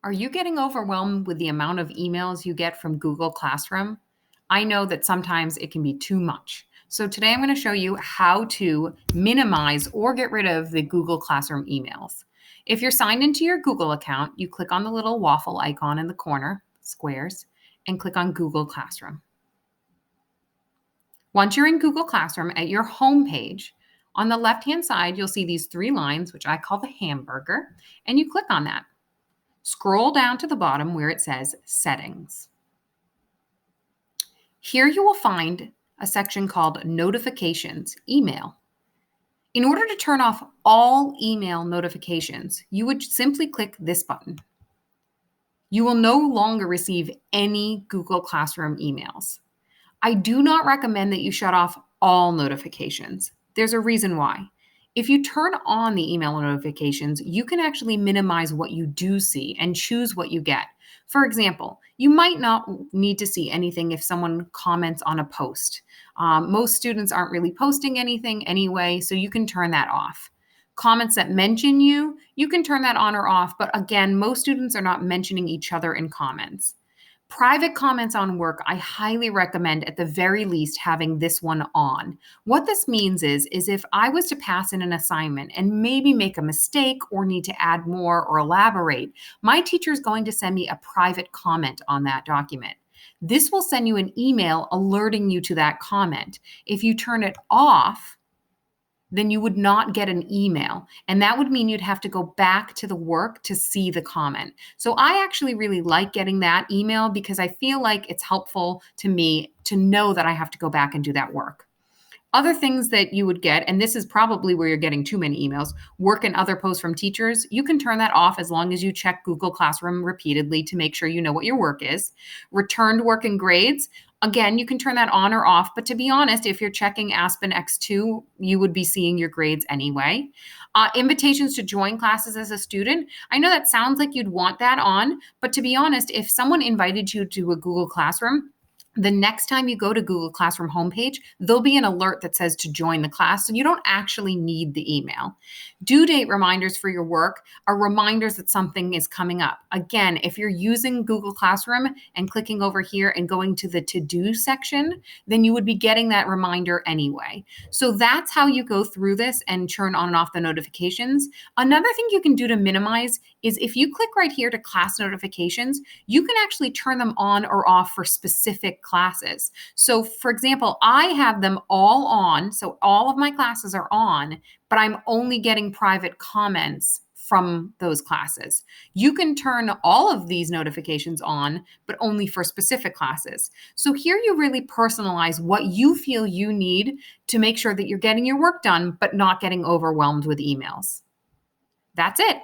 Are you getting overwhelmed with the amount of emails you get from Google Classroom? I know that sometimes it can be too much. So today I'm going to show you how to minimize or get rid of the Google Classroom emails. If you're signed into your Google account, you click on the little waffle icon in the corner, squares, and click on Google Classroom. Once you're in Google Classroom at your home page, on the left-hand side, you'll see these three lines, which I call the hamburger, and you click on that. Scroll down to the bottom where it says Settings. Here you will find a section called Notifications, Email. In order to turn off all email notifications, you would simply click this button. You will no longer receive any Google Classroom emails. I do not recommend that you shut off all notifications. There's a reason why. If you turn on the email notifications, you can actually minimize what you do see and choose what you get. For example, you might not need to see anything if someone comments on a post. Most students aren't really posting anything anyway, so you can turn that off. Comments that mention you, you can turn that on or off, but again, most students are not mentioning each other in comments. Private comments on work, I highly recommend at the very least having this one on. What this means is if I was to pass in an assignment and maybe make a mistake or need to add more or elaborate, my teacher is going to send me a private comment on that document. This will send you an email alerting you to that comment. If you turn it off, then you would not get an email. And that would mean you'd have to go back to the work to see the comment. So I actually really like getting that email because I feel like it's helpful to me to know that I have to go back and do that work. Other things that you would get, and this is probably where you're getting too many emails, work and other posts from teachers, you can turn that off as long as you check Google Classroom repeatedly to make sure you know what your work is. Returned work and grades, again, you can turn that on or off, but to be honest, if you're checking Aspen X2, you would be seeing your grades anyway. Invitations to join classes as a student, I know that sounds like you'd want that on, but to be honest, if someone invited you to a Google Classroom, the next time you go to Google Classroom homepage, there'll be an alert that says to join the class, so you don't actually need the email. Due date reminders for your work are reminders that something is coming up. Again, if you're using Google Classroom and clicking over here and going to the to-do section, then you would be getting that reminder anyway. So that's how you go through this and turn on and off the notifications. Another thing you can do to minimize is if you click right here to class notifications, you can actually turn them on or off for specific classes. So for example, I have them all on, so all of my classes are on, but I'm only getting private comments from those classes. You can turn all of these notifications on, but only for specific classes. So here you really personalize what you feel you need to make sure that you're getting your work done, but not getting overwhelmed with emails. That's it.